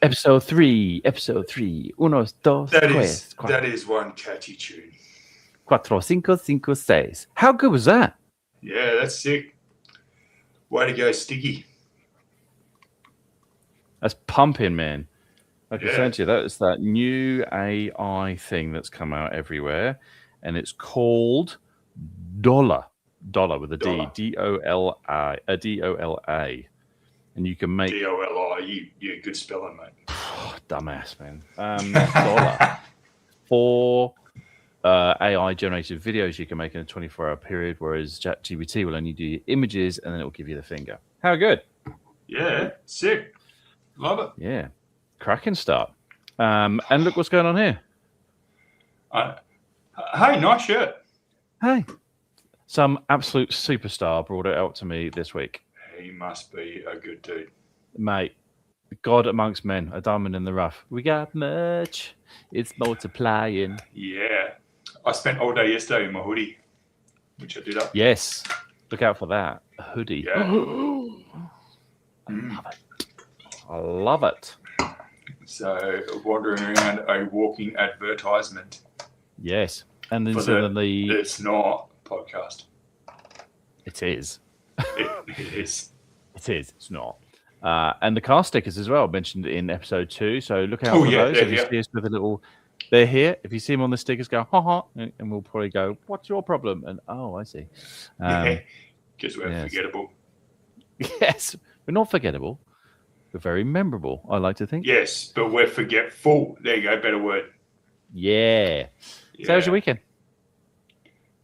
Episode 3. Uno, dos, tres, That is one catchy tune. cuatro, cinco, cinco, seis. How good was that? Yeah, that's sick. Way to go, Sticky. That's pumping, man. Like I Yeah. said to you, that is that new AI thing that's come out everywhere, and it's called Dollar. Dollar with a D. Dollar. D-O-L-A. D-O-L-A. And you can make... D-O-L-I. Yeah, good spelling, mate. Dumbass, man. Dollar. For AI-generated videos you can make in a 24-hour period, whereas ChatGPT will only do your images, and then it will give you the finger. How good? Yeah, sick. Love it. Yeah. Cracking start. And look what's going on here. Hey, nice shirt. Hey. Some absolute superstar brought it out to me this week. He must be a good dude. Mate, God amongst men, a diamond in the rough. We got much. It's multiplying. Yeah. I spent all day yesterday in my hoodie, which I did up. Yes. Look out for that. A hoodie. Yeah. I love it. I love it. So, wandering around a walking advertisement. Yes. And then For suddenly... It's not podcast. It is. It is. It is. It's not. And the car stickers as well, mentioned in episode 2. So look out for those. If you see us with a little... They're here. If you see them on the stickers, go, ha, and we'll probably go, what's your problem? And, oh, I see. Because we're forgettable. Yes. We're not forgettable. We're very memorable, I like to think. Yes, but we're forgetful. There you go. Better word. Yeah. So how was your weekend?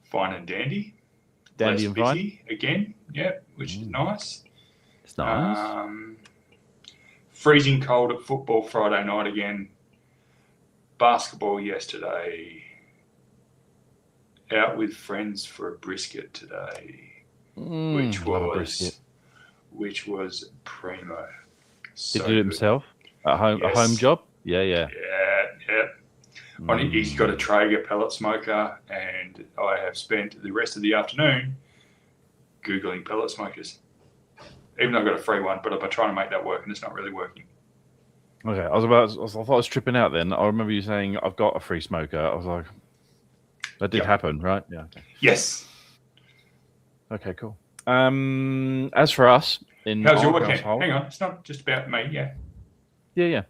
Fine and dandy. Dandy Less and fine? busy again. Yeah, which is nice. It's nice. Freezing cold at football Friday night again. Basketball yesterday. Out with friends for a brisket today, which was primo. Did he do it himself at home? Yes. A home job? Yeah. He's got a Traeger pellet smoker, and I have spent the rest of the afternoon Googling pellet smokers. Even though I got a free one, but I've been trying to make that work, and it's not really working. Okay, I thought I was tripping out then. I remember you saying, I've got a free smoker. I was like, that did happen, right? Yeah. Okay. Yes. Okay, cool. As for us, how's your weekend? Hang on, it's not just about me, yeah. Yeah.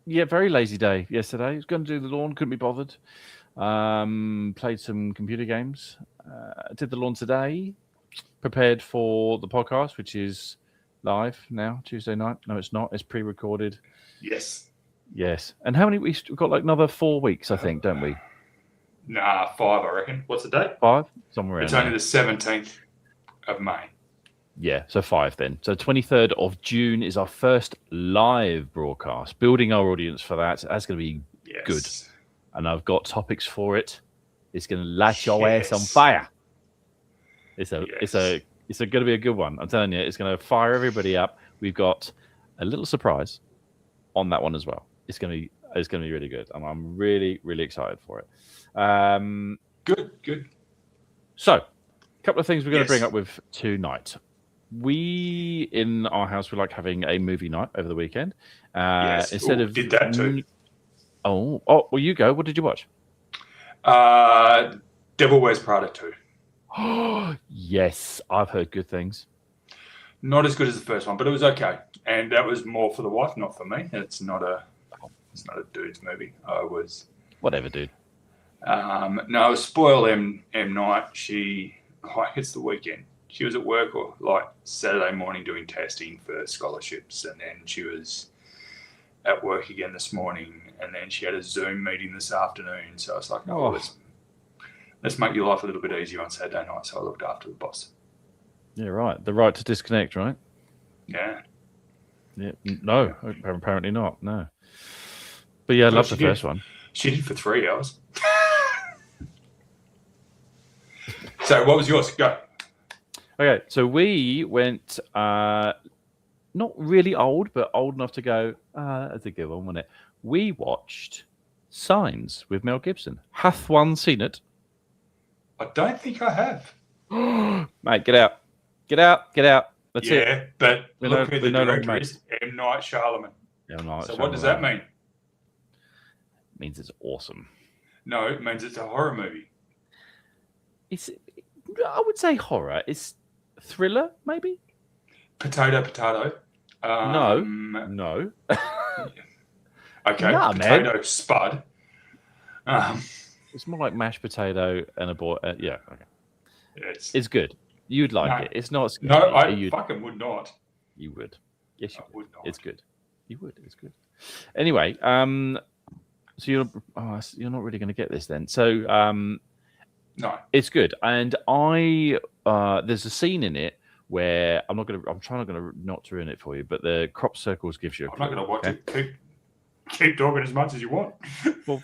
Yeah, very lazy day yesterday. I was going to do the lawn, couldn't be bothered. Played some computer games. Did the lawn today. Prepared for the podcast, which is live now, Tuesday night. No, it's not. It's pre-recorded. Yes. And how many weeks? We've got like another 4 weeks, I think, don't we? Nah, 5, I reckon. What's the date? 5? Somewhere around It's only the 17th of May. Yeah, so 5 then. So 23rd of June is our first live broadcast. Building our audience for that. That's going to be good. And I've got topics for it. It's going to light your ass on fire. It's going to be a good one. I'm telling you, it's going to fire everybody up. We've got a little surprise on that one as well. It's going to be really good. And I'm really, really excited for it. Good. So, a couple of things we're going to bring up with tonight. We, in our house, we like having a movie night over the weekend. Instead of did that too. Well, you go. What did you watch? Devil Wears Prada 2. Yes, I've heard good things. Not as good as the first one, but it was okay. And that was more for the wife, not for me. It's not a dude's movie. Whatever, dude. No, spoil M Night. It's the weekend. She was at work or like Saturday morning doing testing for scholarships, and then she was at work again this morning, and then she had a Zoom meeting this afternoon. So I was like, let's make your life a little bit easier on Saturday night. So I looked after the boss. Yeah, right. The right to disconnect, right? Yeah. No, apparently not. No. But yeah, I love the first one. She did for 3 hours. So what was yours? Go. Okay, so we went not really old, but old enough to go, that's a good one, wasn't it? We watched Signs with Mel Gibson. Hath one seen it? I don't think I have. Mate, get out. That's it. Yeah, but look who the director is. M. Night Shyamalan. M. Night So what does that mean? It means it's awesome. No, it means it's a horror movie. I would say horror. It's thriller, maybe? Potato. No. Okay, Nah, potato man. spud. It's more like mashed potato and a boy. Yeah, okay. It's good. You'd like it. It's not scary. No, I fucking would not. You would. Yes, you would not. It's good. You would. It's good. Anyway, so you're not really going to get this then. So no, it's good. And there's a scene in it where I'm trying not to ruin it for you, but the crop circles gives you. I'm not going to watch it. Keep talking as much as you want. Well,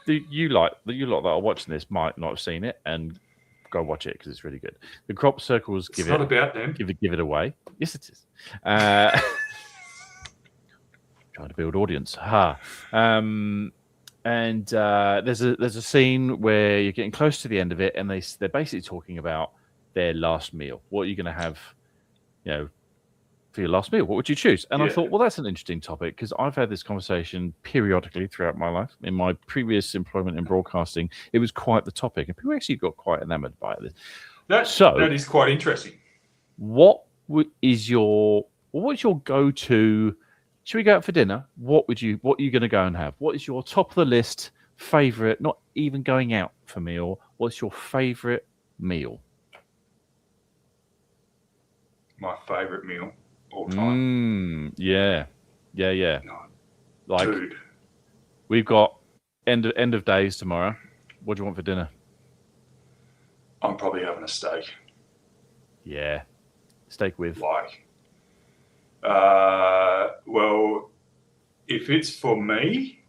you lot that are watching this might not have seen it, and go watch it because it's really good. The crop circles give it away. Yes, it is. Trying to build audience. And there's a scene where you're getting close to the end of it, and they're basically talking about their last meal. What are you going to have, for your last meal? What would you choose? And I thought, well, that's an interesting topic because I've had this conversation periodically throughout my life. In my previous employment in broadcasting, it was quite the topic, and people actually got quite enamored by it. That is quite interesting. What's your go-to? Should we go out for dinner? What are you going to go and have? What is your top of the list favorite? Not even going out for meal. What's your favorite meal? My favorite meal all time. Yeah. No, like dude. We've got end of days tomorrow. What do you want for dinner? I'm probably having a steak. Yeah, steak with well, if it's for me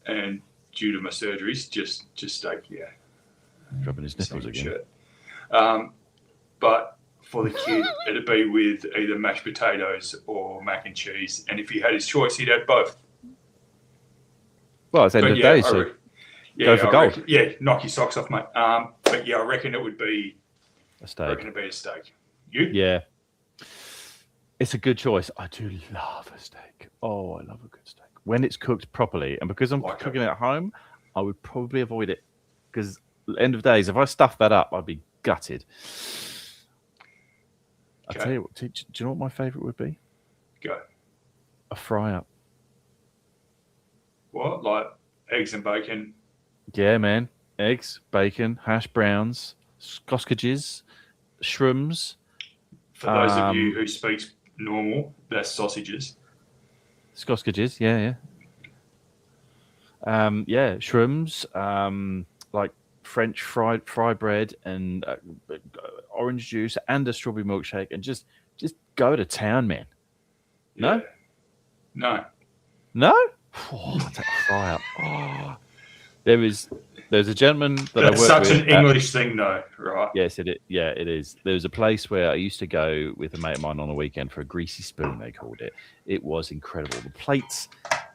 and due to my surgeries, just steak. Yeah, dropping his nipples again. Shirt. But for the kid, it'd be with either mashed potatoes or mac and cheese. And if he had his choice, he'd have both. Well, it's end of days, so go for gold. Knock your socks off, mate. But yeah, I reckon it would be a steak. I reckon it'd be a steak. You? Yeah. It's a good choice. I do love a steak. Oh, I love a good steak. When it's cooked properly. And because I'm cooking it at home, I would probably avoid it. Because end of days, if I stuff that up, I'd be gutted. Okay. I'll tell you what, do you know what my favourite would be? Go. A fry-up. What? Like eggs and bacon? Yeah, man. Eggs, bacon, hash browns, sausages, shrooms. For those of you who speaks normal, that's sausages. Sausages, yeah. Shrooms, like French fry bread and orange juice and a strawberry milkshake, and just go to town, man. Yeah. No? Oh, I'll take a fry up. Oh. There's a gentleman that I work with. That's such an English thing, though, right? Yes, it is. Yeah, it is. There was a place where I used to go with a mate of mine on a weekend for a greasy spoon, they called it. It was incredible. The plates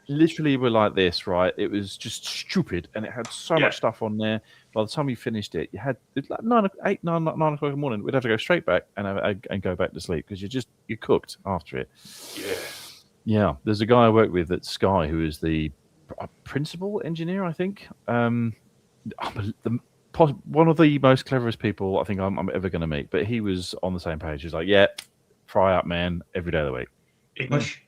literally were like this, right? It was just stupid, and it had so much stuff on there. By the time you finished it, you had like 9 o'clock in the morning. We'd have to go straight back and go back to sleep because you cooked after it. Yeah. There's a guy I work with at Sky who is the principal engineer, I think. One of the most cleverest people I think I'm ever going to meet. But he was on the same page. He was like, "Yeah, fry up, man, every day of the week." English.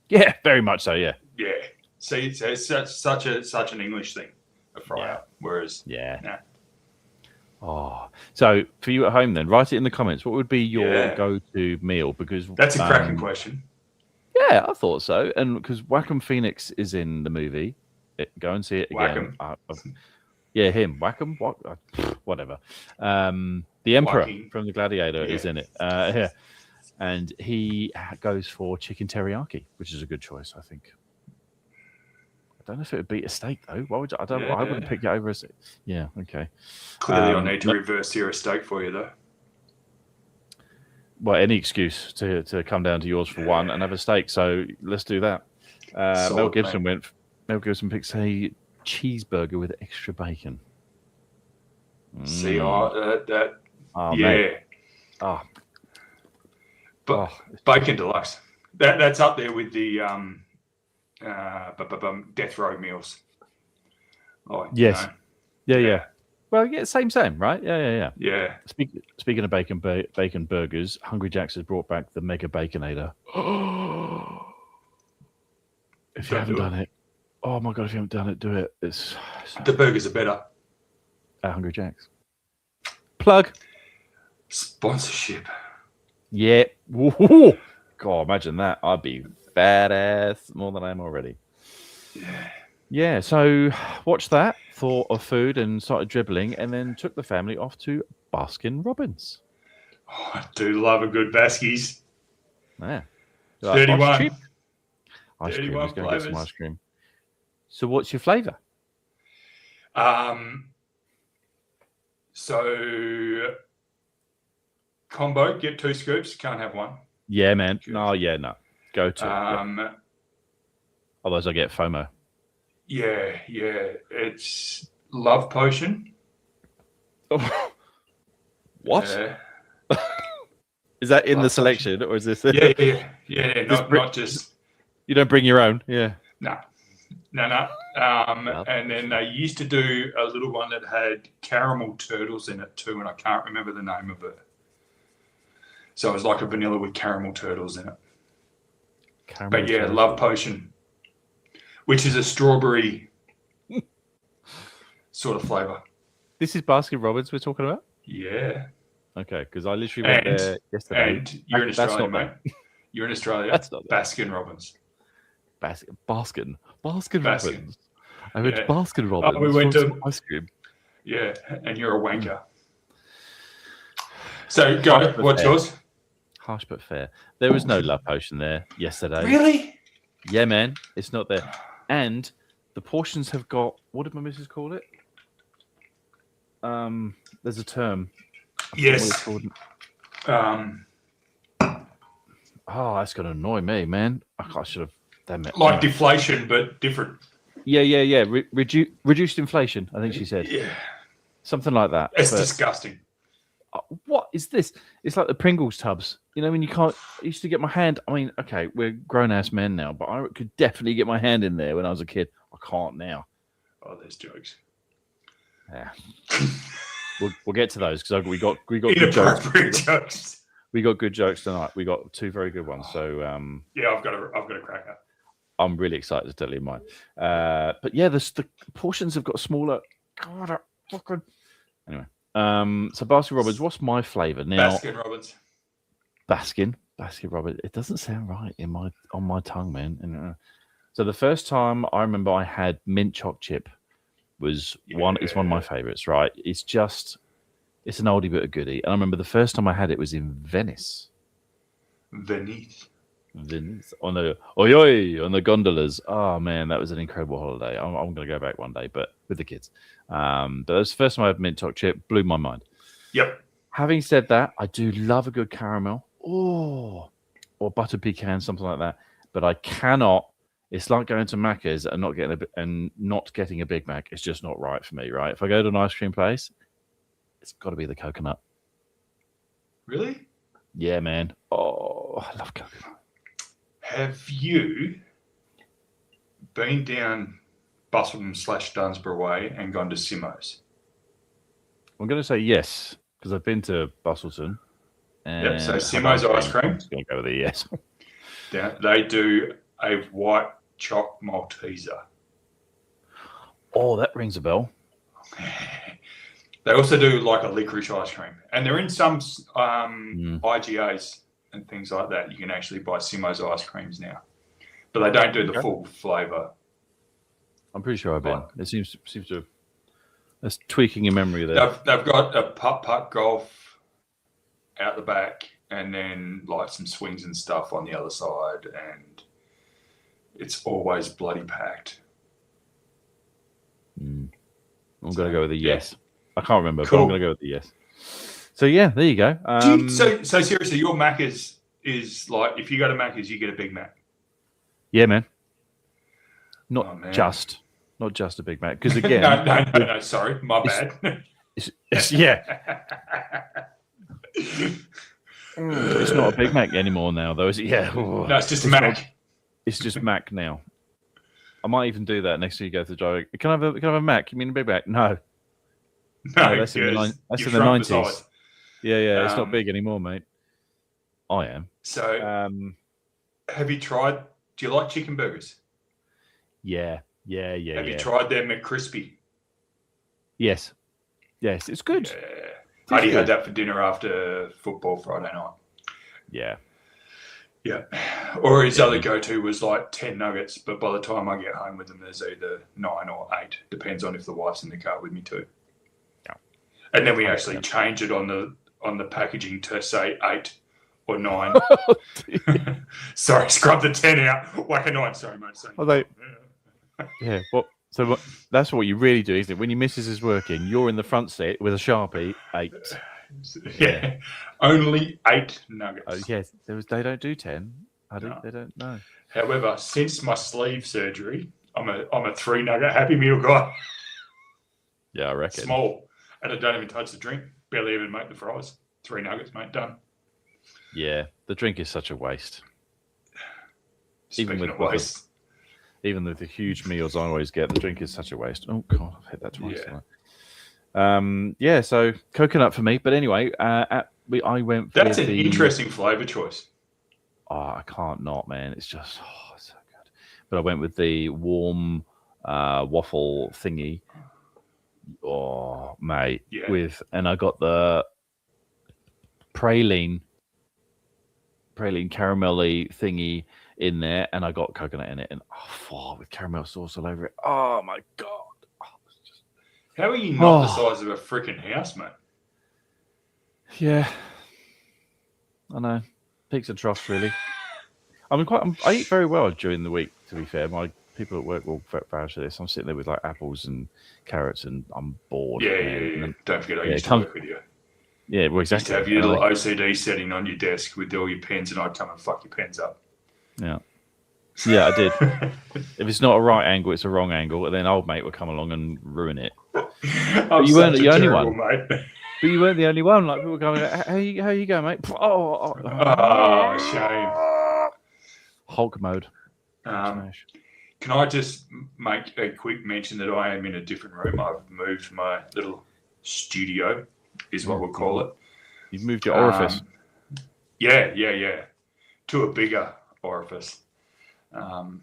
Yeah, very much so. Yeah. Yeah. See, it's such an English thing, a fry up. Whereas, Oh, so for you at home, then write it in the comments. What would be your go-to meal? Because that's a cracking question. Yeah, I thought so, and because Joaquin Phoenix is in the movie, go and see it again. Yeah, him. Wackham? Whatever. The Emperor from The Gladiator is in it. And he goes for chicken teriyaki, which is a good choice, I think. I don't know if it would beat a steak though. Why would I wouldn't pick it over a steak. Yeah, okay. Clearly, I need to reverse here a steak for you though. Well, any excuse to come down to yours for one and have a steak. So let's do that. Mel Gibson picks a cheeseburger with extra bacon. See, that. Oh, mate. Oh. But bacon deluxe. That's up there with the death row meals. Like, yes. you know, Yeah. Well, yeah, same, right? Yeah. yeah. Speaking of bacon burgers, Hungry Jack's has brought back the Mega Baconator. If you haven't done it, oh my god! If you haven't done it, do it. The burgers are better. At Hungry Jack's. Plug. Sponsorship. Yeah. Woo-hoo. God, imagine that. I'd be badass more than I am already. Yeah. Yeah, so watched that, thought of food and started dribbling, and then took the family off to Baskin Robbins. Oh, I do love a good Baskies. Yeah. 31. Ice cream. Let's 31 go get some flavours. ice cream. So what's your flavour? So combo, get 2 scoops, can't have one. Yeah, man. No. Go to. Yeah. Otherwise I get FOMO. Yeah. It's Love Potion. What? Yeah. Is that in Love the selection, or is this? Yeah. Not just. You don't bring your own, yeah. No. And then they used to do a little one that had caramel turtles in it too, and I can't remember the name of it. So it was like a vanilla with caramel turtles in it. But yeah, Love Potion, which is a strawberry sort of flavour. This is Baskin Robbins we're talking about? Yeah. Okay, because I literally went there yesterday. And you're in Australia, mate. You're in Australia. That's not Baskin Robbins. Baskin Baskin. Robbins. I went to Baskin Robbins. We went to ice cream. Yeah, and you're a wanker. So go. What's yours? Harsh but fair. There was no Love Potion there yesterday. Really? Yeah, man. It's not there. And the portions have got, what did my missus call it? There's a term. Yes. Oh, that's going to annoy me, man. I should have. Damn it. Like deflation, but different. Yeah. Reduced inflation, I think she said. Yeah. Something like that. It's disgusting. What is this? It's like the Pringles tubs. You know, when you can't. I used to get my hand. I mean, okay, we're grown ass men now, but I could definitely get my hand in there when I was a kid. I can't now. Oh, there's jokes. Yeah. We'll get to those because we got good jokes. We got good jokes tonight. We got 2 very good ones. So yeah, I've got a cracker. I'm really excited to tell you mine. But yeah, the portions have got smaller. God, anyway. So Baskin Robbins, what's my flavour now? Baskin Robbins. Baskin Robbins. It doesn't sound right on my tongue, man. So the first time I remember I had mint choc chip was it's one of my favourites, right? It's an oldie but a goodie. And I remember the first time I had it was in Venice. Venice. On the gondolas. Oh man, that was an incredible holiday. I'm going to go back one day, but with the kids. But that was the first time I had mint choc chip. Blew my mind. Yep. Having said that, I do love a good caramel. Or buttered pecan, something like that. But I cannot. It's like going to Macca's and not getting a Big Mac. It's just not right for me, right? If I go to an ice cream place, it's got to be the coconut. Really? Yeah, man. Oh, I love coconut. Have you been down Busselton/Dunsborough Way and gone to Simo's? I'm going to say yes, because I've been to Busselton. Yep, so Simo's ice cream. I'm just going to go with a yes. They do a white choc Malteser. Oh, that rings a bell. They also do like a licorice ice cream. And they're in some IGAs and things like that. You can actually buy Simo's ice creams now. But they don't do the full flavour. I'm pretty sure I've been. It seems to. That's tweaking your memory there. They've got a putt golf out the back, and then like some swings and stuff on the other side, and it's always bloody packed. I'm going to go with a yes. I can't remember, Cool. but I'm going to go with the yes. So yeah, there you go. So seriously, your Mac is like if you go to Macca's, you get a Big Mac. Yeah, man. Not just a Big Mac, because again, no. Sorry, my bad. It's yeah. It's not a Big Mac anymore now, though, is it? Yeah. No, it's just a Mac. It's just Mac now. I might even do that next time you go to the drive. Can I have a Mac? You mean a Big Mac? No. No, that's in the 90s. Yeah. It's not big anymore, mate. I am. So, have you tried? Do you like chicken burgers? Yeah. Have you tried their McCrispy? Yes, it's good. Yeah. I only had that for dinner after football Friday night. Yeah. Or his other go-to was like 10 nuggets, but by the time I get home with them, there's either 9 or 8. Depends on if the wife's in the car with me too. Yeah. And then we actually change it on the packaging to say 8 or 9. Sorry, scrub the 10 out. Whack a 9. Sorry, mate. Yeah. So that's what you really do, isn't it? When your missus is working, you're in the front seat with a Sharpie. 8. Yeah. Only 8 nuggets. Oh, yes. They don't do 10. They don't know. However, since my sleeve surgery, I'm a 3-nugget Happy Meal guy. Yeah, I reckon. Small. And I don't even touch the drink. Barely even make the fries. 3 nuggets, mate. Done. Yeah. The drink is such a waste. Speaking of waste. Even with the huge meals I always get, the drink is such a waste. Oh, God, I've hit that twice. So coconut for me. But anyway, I went for That's an interesting flavour choice. Oh, I can't not, man. It's just so good. But I went with the warm waffle thingy. Oh, mate. Yeah. And I got the praline caramelly thingy in there, and I got coconut in it, and with caramel sauce all over it. Oh my God! How are you not the size of a freaking house, mate? Yeah, I know. Peaks and troughs, really. I eat very well during the week. To be fair, my people at work will vouch for this. I'm sitting there with like apples and carrots, and I'm bored. Yeah. Don't forget, I used to work with you. Yeah, well, exactly. You used to have your little OCD setting on your desk with all your pens, and I'd come and fuck your pens up. Yeah, I did. If it's not a right angle, it's a wrong angle, and then old mate would come along and ruin it. But you weren't the only one, mate. But you weren't the only one. Like people going, how you go, mate? Shame. Hulk mode. Can I just make a quick mention that I am in a different room? I've moved my little studio, is what we'll call it. You've moved your orifice. Yeah. To a bigger orifice. And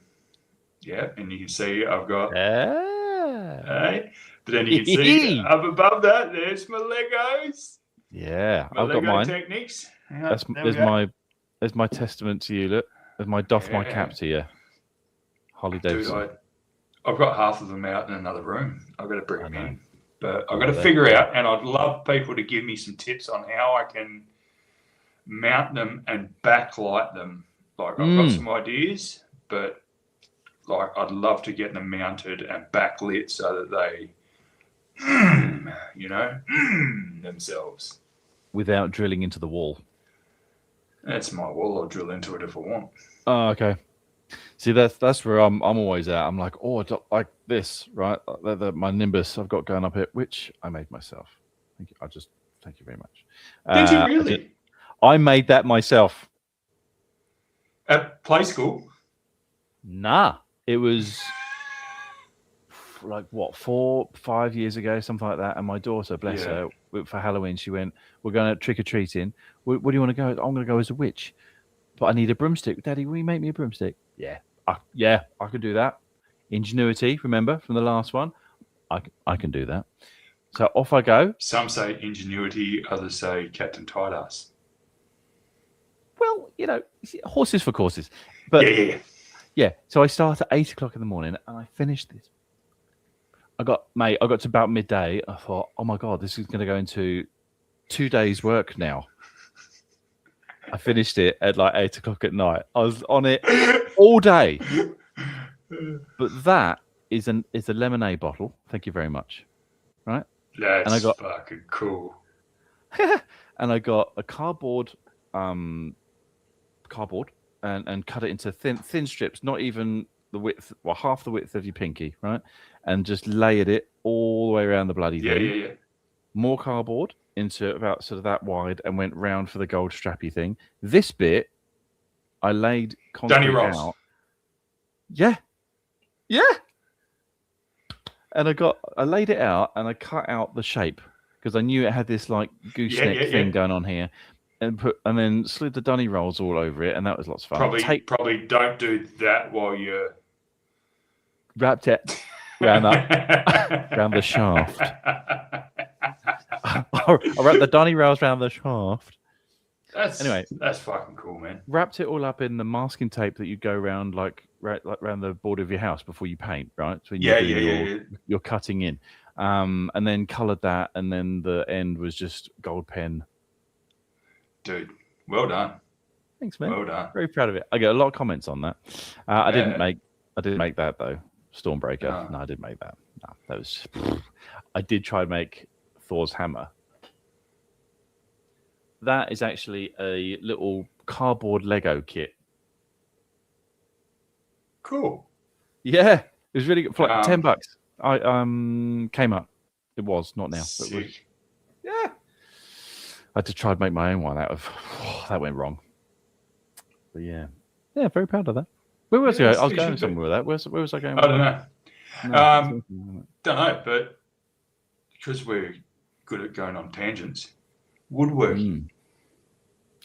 you can see I've got. But then you can see up above that, there's my Legos. Yeah, I've got mine. Techniques. There's my testament to you. Look, there's my doff my cap to you, Harley Davidson. I've got half of them out in another room. I've got to bring them in, but I've got to figure out. And I'd love people to give me some tips on how I can mount them and backlight them. Like I've got some ideas, but like I'd love to get them mounted and backlit so that they, themselves. Without drilling into the wall. That's my wall. I'll drill into it if I want. Oh, okay. See, that's where I'm always at. I'm like, like this, right? My Nimbus I've got going up here, which I made myself. Thank you very much. Did you really? I made that myself. At play school? Nah. It was like 4-5 years ago, something like that. And my daughter, bless her, for Halloween, she went, "We're going to trick or treating. Where do you want to go?" "I'm going to go as a witch, but I need a broomstick." "Daddy, will you make me a broomstick?" I could do that. Ingenuity, remember from the last one? I can do that. So off I go. Some say ingenuity, others say Captain Tight-Ass. Well, horses for courses. But yeah. So I start at 8 o'clock in the morning and I finished this. I got to about midday. I thought, oh my God, this is going to go into 2 days' work now. I finished it at like 8 o'clock at night. I was on it all day. But that is a lemonade bottle. Thank you very much. Right? That's fucking cool. And I got a cardboard and cut it into thin strips, not even the width, half the width of your pinky, right? And just layered it all the way around the bloody thing. Yeah. More cardboard, into about sort of that wide and went round for the gold strappy thing. This bit, I laid concrete Rolls. out. Yeah. And I laid it out and I cut out the shape because I knew it had this like gooseneck thing going on here, and then slid the dunny rolls all over it, and that was lots of fun. Probably don't do that while you're wrapped it around the shaft. I wrapped the dunny rails around the shaft. That's fucking cool, man. Wrapped it all up in the masking tape that you go around like around the border of your house before you paint, right? So when you're cutting in, and then coloured that, and then the end was just gold pen. Dude, well done. Thanks, man. Well done. Very proud of it. I get a lot of comments on that. I didn't make that though. Stormbreaker. No, I didn't make that. No, that was. I did try to make Thor's hammer. That is actually a little cardboard Lego kit. Cool. Yeah, it was really good for like $10. I came up. It was not now. Sick. Yeah. I had to try to make my own one out of. That went wrong. But yeah, very proud of that. Where was I? I was going somewhere with that. Where was I going? I don't know. Don't know, but because we're good at going on tangents, woodworking.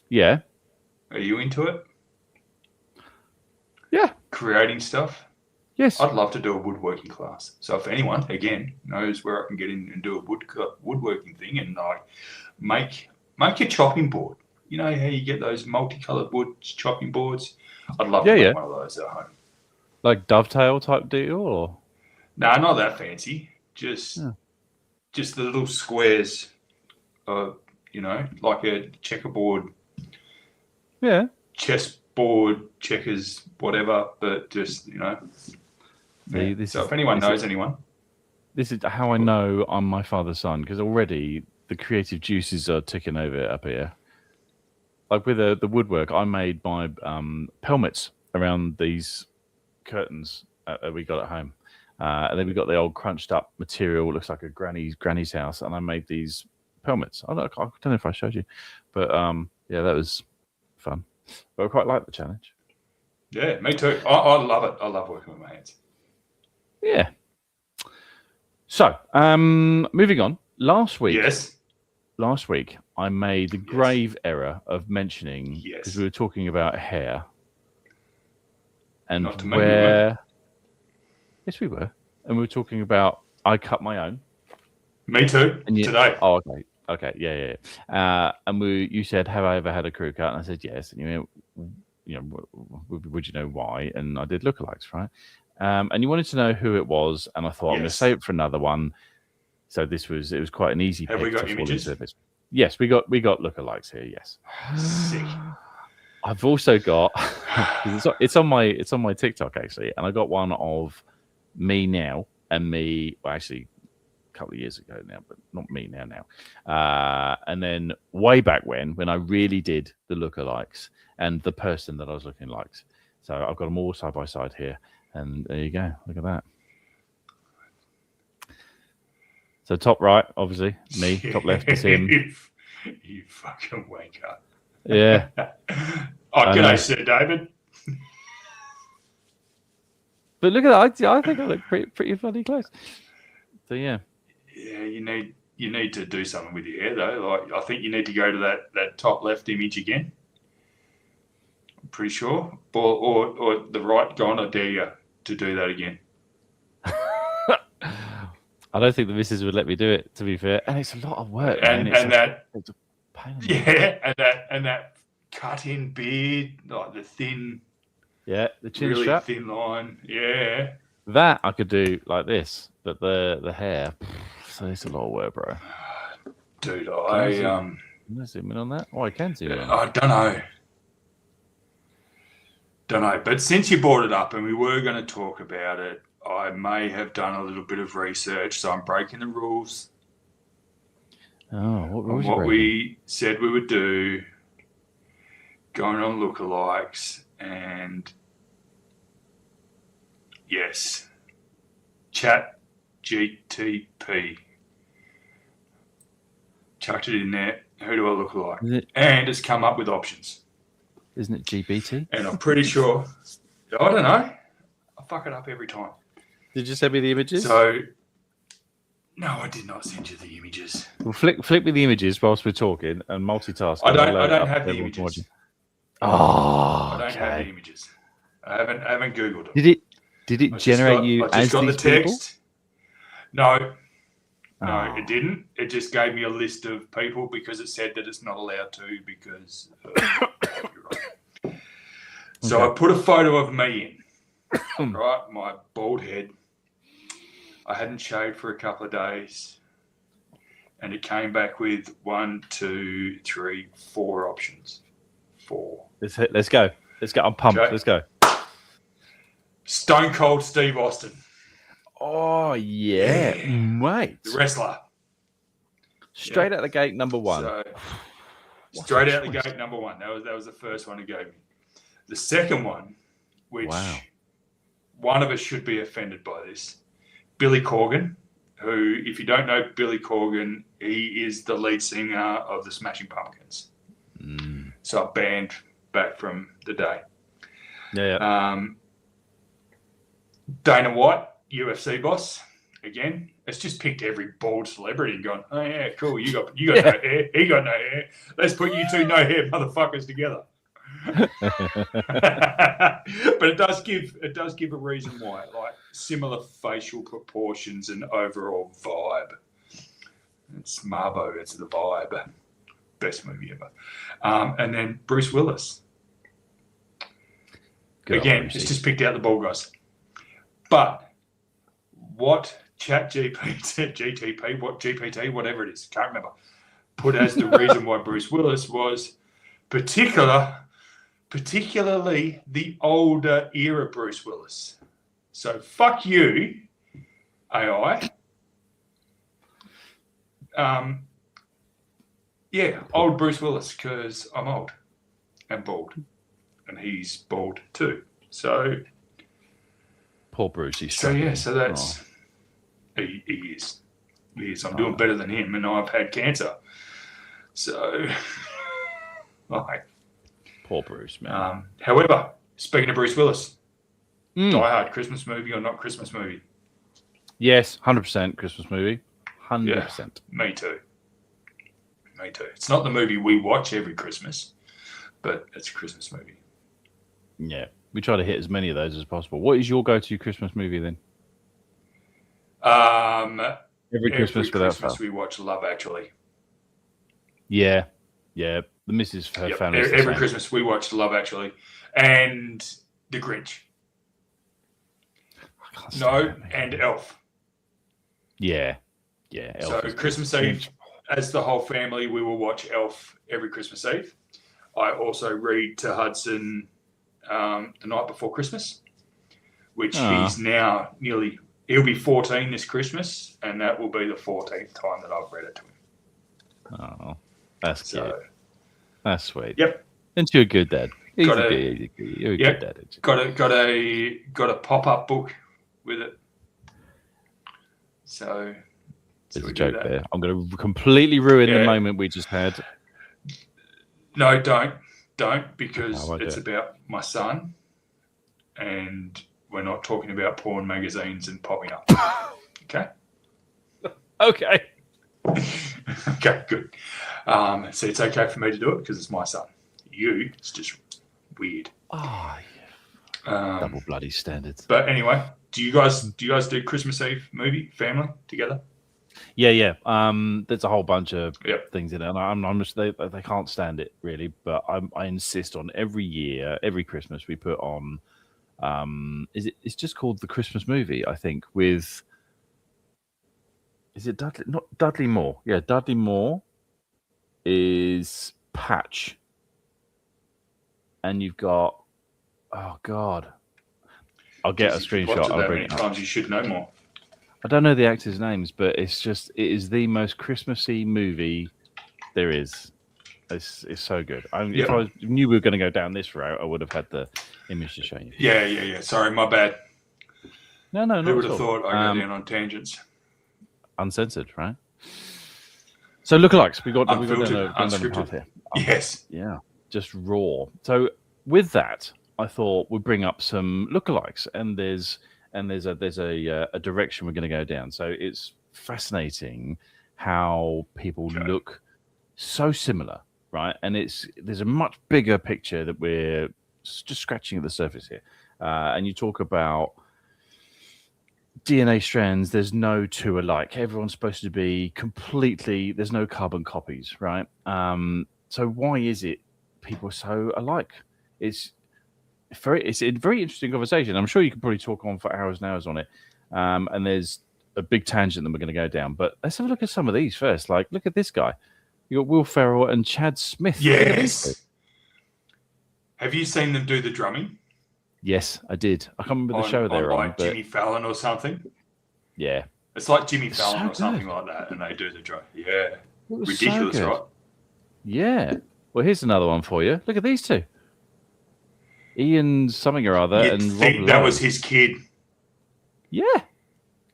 Yeah. Are you into it? Yeah. Creating stuff? Yes. I'd love to do a woodworking class. So if anyone, again, knows where I can get in and do a woodworking thing and like make your chopping board. You know how you get those multicolored wood chopping boards? I'd love to make one of those at home. Like dovetail type deal, or? No, not that fancy. Just the little squares of, like a checkerboard. Yeah. Chessboard, checkers, whatever, but just, So if anyone knows anyone. This is how I know I'm my father's son, because already the creative juices are ticking over up here. Like with the woodwork, I made my pelmets around these curtains we got at home. And then we got the old crunched up material, looks like a granny's house, and I made these pelmets. I don't know if I showed you, but that was fun. But I quite like the challenge. Yeah, me too. I love it. I love working with my hands. Yeah. So, moving on. Last week, I made the grave error of mentioning, because we were talking about hair and where. Yes, we were, and we were talking about I cut my own. Me too. Today. Oh, okay, yeah. And you said, "Have I ever had a crew cut?" And I said, "Yes." And would you know why? And I did lookalikes, right? And you wanted to know who it was, and I thought I'm going to save it for another one. So it was quite an easy. Have we got images? Yes, we got lookalikes here. Yes. Sick. I've also got it's on my TikTok actually, and I got one of me now and me. Well, actually, a couple of years ago now, but not me now. And then way back when I really did the lookalikes and the person that I was looking like. So I've got them all side by side here, and there you go. Look at that. So top right, obviously, me. Top left is him. You fucking wanker. Yeah. G'day, Sir David. But look at that. I think I look pretty bloody close. So, yeah. Yeah, you need to do something with your hair, though. Like, I think you need to go to that top left image again. I'm pretty sure. Or the right. Go on, I dare you to do that again. I don't think the missus would let me do it, to be fair. And it's a lot of work. And that cut-in beard, like the thin, the chin really strap, thin line. Yeah, that I could do like this, but the hair, so it's a lot of work, bro. Dude, Can I zoom in on that? Oh, I can zoom in. I don't know. But since you brought it up and we were going to talk about it, I may have done a little bit of research, so I'm breaking the rules. Oh, what rules? What we said we would do, going on lookalikes, and yes, Chat GTP. chucked it in there. Who do I look like? Is it- And it's come up with options. Isn't it GBT? And I'm pretty sure. I don't know. I fuck it up every time. Did you send me the images? So, no, I did not send you the images. Well, flick me the images whilst we're talking and multitask. I don't have the images. Oh, I don't have okay. the images. I haven't Googled them. Did it generate you I just got these the text. people? No, it didn't. It just gave me a list of people because it said that it's not allowed to because. So I put a photo of me in, right? My bald head. I hadn't shaved for a couple of days, and it came back with 1, 2, 3, 4 options. 4. Let's go. I'm pumped. Okay. Let's go. Stone Cold Steve Austin. Oh yeah, mate. The wrestler. Straight out the gate, number one. So, straight out the gate, number one. That was the first one he gave me. The second one, which one of us should be offended by this, Billy Corgan, who, if you don't know Billy Corgan, he is the lead singer of the Smashing Pumpkins. So a band back from the day. Yeah. Dana White, UFC boss. Again, it's just picked every bald celebrity and gone, oh yeah, cool. You got no hair. He got no hair. Let's put you two no hair motherfuckers together. But it does give a reason why, like similar facial proportions and overall vibe. It's Marbo. It's the vibe. Best movie ever. And then Bruce Willis. Again, it's just picked out the bald guys. But what GPT, whatever it is, can't remember, put as the reason why Bruce Willis was particularly the older era Bruce Willis. So fuck you, AI. Old Bruce Willis, because I'm old and bald, and he's bald too. So poor Bruce. So that's he is. He is. I'm doing better than him, and I've had cancer. So, like, poor Bruce, man. However, speaking of Bruce Willis, Die Hard, Christmas movie or not Christmas movie? Yes, 100% Christmas movie. 100%. Yeah, me too. It's not the movie we watch every Christmas, but it's a Christmas movie. Yeah, we try to hit as many of those as possible. What is your go-to Christmas movie then? Every Christmas without fail. we watch Love Actually. Yeah. The missus, her family. Every Christmas we watch Love Actually, and The Grinch. And Elf. Yeah. Elf so Christmas Eve, as the whole family, we will watch Elf every Christmas Eve. I also read to Hudson the night before Christmas, which he's now he'll be 14 this Christmas, and that will be the 14th time that I've read it to him. Oh, that's cute. That's sweet. Yep. And you're a good dad. You're a good dad. Got a pop-up book with it. So there's a joke there. I'm going to completely ruin the moment we just had. No, don't, because it's about my son, and we're not talking about porn magazines and popping up. Okay. Okay. Okay, good. So it's okay for me to do it because it's my son. It's just weird. Oh, yeah. Double bloody standards. But anyway, do you guys do Christmas Eve movie family together? Yeah. There's a whole bunch of things in it, and I'm just they can't stand it really. But I insist on every year, every Christmas we put on. It's just called the Christmas movie, I think. Is it Dudley? Not Dudley Moore. Yeah, Dudley Moore is Patch, and you've got oh god, I'll get a screenshot. I'll bring it up. Times you should know more. I don't know the actors' names, but it is the most Christmassy movie there is. It's so good. If I knew we were going to go down this route, I would have had the image to show you. Yeah. Sorry, my bad. No. Who would have thought I go down on tangents? Uncensored, right? So lookalikes, we got Unfiltered, down a unscripted. path here. Yes. Yeah, just raw. So with that, I thought we'd bring up some lookalikes, and there's a direction we're going to go down. So it's fascinating how people look so similar, right? And there's a much bigger picture that we're just scratching at the surface here. And you talk about DNA strands, there's no two alike. Everyone's supposed to be completely, there's no carbon copies, right? So why is it people are so alike? It's a very interesting conversation. I'm sure you could probably talk on for hours and hours on it. And there's a big tangent that we're going to go down. But let's have a look at some of these first. Like, look at this guy. You got Will Ferrell and Chad Smith. Yes. Have you seen them do the drumming? Yes, I did. I can't remember the show they're on. Like Jimmy Fallon or something. Yeah. It's like Jimmy Fallon so or something good. like that, and they do the drum. Yeah. So Ridiculous, good. right? Yeah. Well, here's another one for you. Look at these two. Ian something or other You'd and think Rob that Lowe. was his kid. Yeah.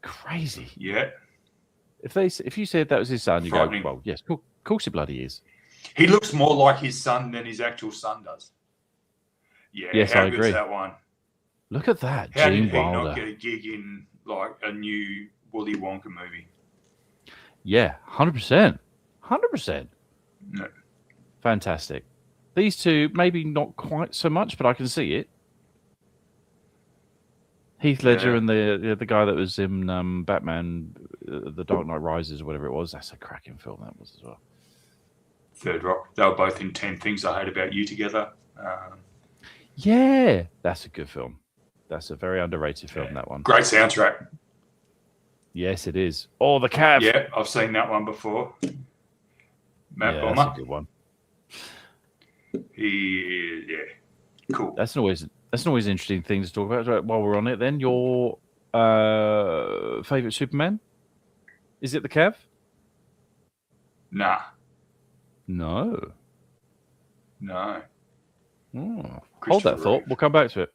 Crazy. Yeah. If you said that was his son, you go, Frightening. well, yes, of course it bloody is. He looks more like his son than his actual son does. Yeah, Yes, how I good's agree. that one? Look at that, How Gene did he Wilder. not get a gig in like a new Willy Wonka movie? Yeah, 100%. 100%. No. Fantastic. These two, maybe not quite so much, but I can see it. Heath Ledger Yeah. and the guy that was in Batman, The Dark Knight Rises, or whatever it was. That's a cracking film, that was as well. Third Rock. They were both in 10 Things I Hate About You together. Yeah, that's a good film. That's a very underrated film, that one. Great soundtrack. Yes, it is. Oh, the Cav. Yeah, I've seen that one before. Matt Yeah, Bomber. that's a good one. Cool. That's an always interesting thing to talk about. Right, while we're on it, then your favorite Superman? Is it the Cav? Nah. No. No. Oh. Hold Christopher that thought. Reeve. We'll come back to it.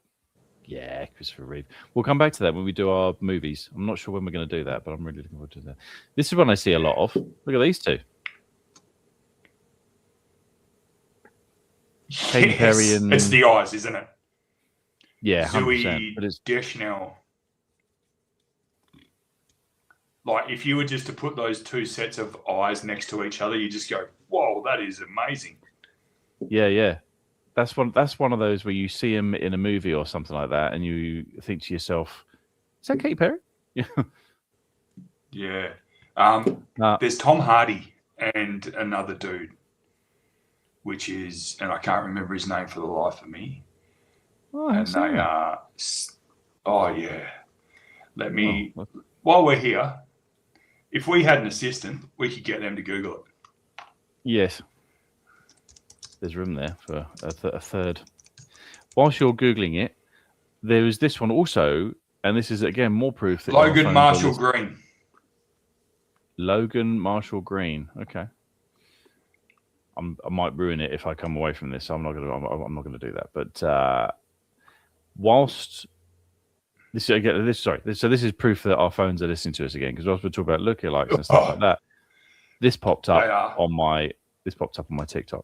Yeah, Christopher Reeve. We'll come back to that when we do our movies. I'm not sure when we're going to do that, but I'm really looking forward to that. This is one I see a lot of. Look at these two. Katy Perry and It's the eyes, isn't it? yeah, 100%. Zooey But it's Deschanel. Like, if you were just to put those two sets of eyes next to each other, you just go, whoa, that is amazing. yeah. That's one of those where you see him in a movie or something like that, and you think to yourself, "Is that Katy Perry?" Yeah. Yeah. There's Tom Hardy and another dude, which is, and I can't remember his name for the life of me. Oh, I And haven't seen they that. are, oh yeah. Let me, Oh, while we're here, if we had an assistant, we could get them to Google it. yes. There's room there for a third. Whilst you're Googling it, there is this one also, and this is, again, more proof that your Logan phones Marshall are Green. Logan Marshall Green. Okay. I might ruin it if I come away from this. So I'm not gonna do that. But whilst this again, so this is proof that our phones are listening to us again, because whilst we're talking about lookalikes and stuff like that, this popped up They are. on my TikTok.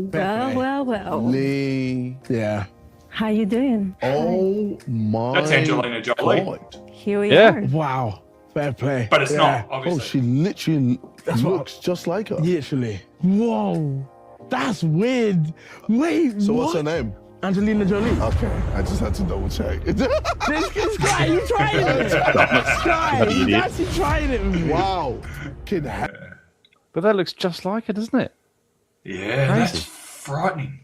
Well. Lee. Yeah. How you doing? Oh my That's Angelina Jolie. God. Here we Yeah. are. Wow. Fair play. But it's not, Oh, obviously. she literally That's what- looks just like her. Literally. Whoa. That's weird. Wait, So what? what's her name? Angelina Jolie. Okay, I just had to double check. This guy, you trying it? This guy, he's Idiot. actually trying it with me. Wow. Kid ha- But that looks just like her, doesn't it? Yeah, Crazy. that's frightening.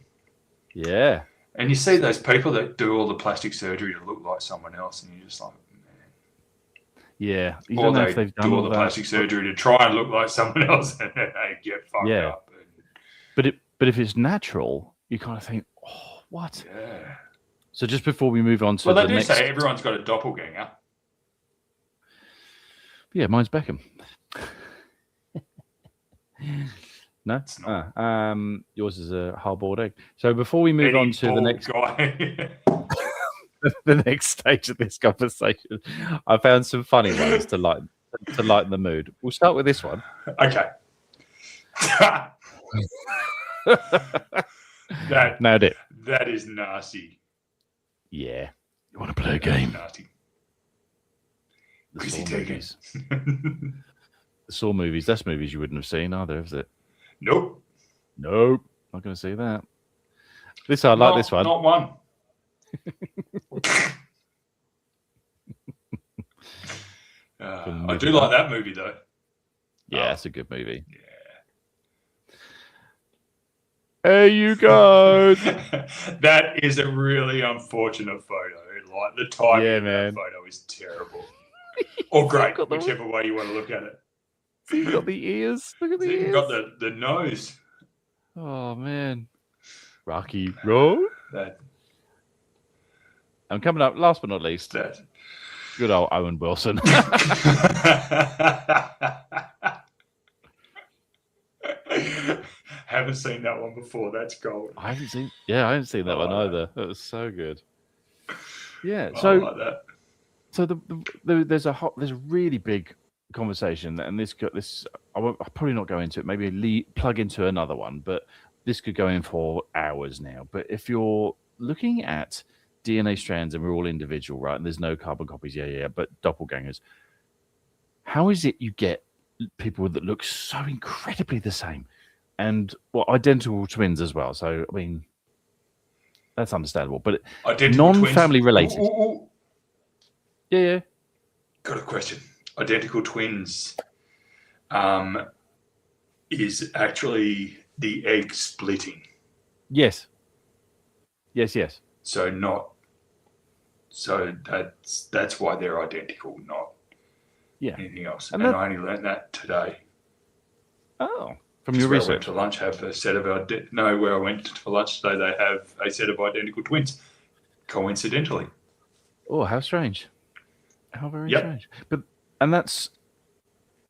Yeah. And you see those people that do all the plastic surgery to look like someone else, and you're just like, man. Yeah. You Or don't know they if they've done do all all the that. plastic surgery to try and look like someone else, and then they get fucked Yeah. up. But if it's natural, you kind of think, oh, what? Yeah. So just before we move on to Well, the they do next, say everyone's got a doppelganger. yeah, mine's Beckham. No, It's not. yours is a hard-boiled egg. So before we move on to the bald next guy. the next stage of this conversation, I found some funny ones to to lighten the mood. We'll start with this one. Okay. Nailed it. That is nasty. Yeah. You want to play a game? Nasty. The Chrissy Saw Teigen. movies. The Saw movies. That's movies you wouldn't have seen either, is it? Nope. Nope. Not going to see that. I like this one. Not one. I do like that movie though. Yeah, it's a good movie. Yeah. There you go. That is a really unfortunate photo. Like the timing of man. that photo is terrible. Or great, got the- whichever way you want to look at it. You've got the ears. Look at the It's even ears. got the nose. Oh, man. Rocky Road. That And coming up, last but not least, that. good old Owen Wilson. Haven't seen that one before. That's gold. I haven't seen that one Oh. either. That was so good. Yeah. I So like that. So there's a really big conversation, and I'm probably not go into it. Maybe plug into another one, but this could go in for hours now. But if you're looking at DNA strands and we're all individual, right? And there's no carbon copies, but doppelgangers. How is it you get people that look so incredibly the same, and identical twins as well? So I mean, that's understandable, but Identical non-family twins. related. Ooh. Yeah. Got a question. Identical twins is actually the egg splitting. Yes. So that's why they're identical, not anything else. And I only learned that today. Oh, from your where I went research. to lunch, have a set of where I went for lunch today, they have a set of identical twins. Coincidentally. Oh, how strange! How very Yep. strange. And that's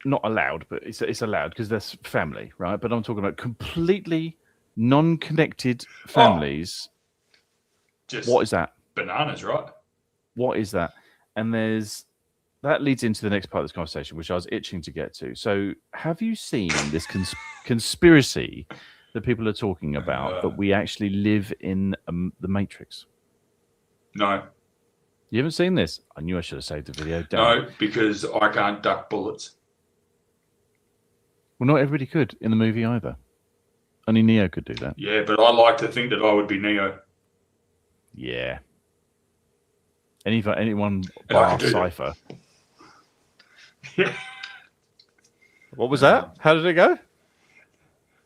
not allowed, but it's allowed because that's family, right? But I'm talking about completely non-connected families. Just What is that? bananas, right? What is that? And that leads into the next part of this conversation, which I was itching to get to. So, have you seen this conspiracy that people are talking about that we actually live in the Matrix? No. You haven't seen this? I knew I should have saved the video. No, because I can't duck bullets. Well, not everybody could in the movie either. Only Neo could do that. Yeah, but I like to think that I would be Neo. Yeah. Anyone And I bar could do that. Cypher. What was that? How did it go?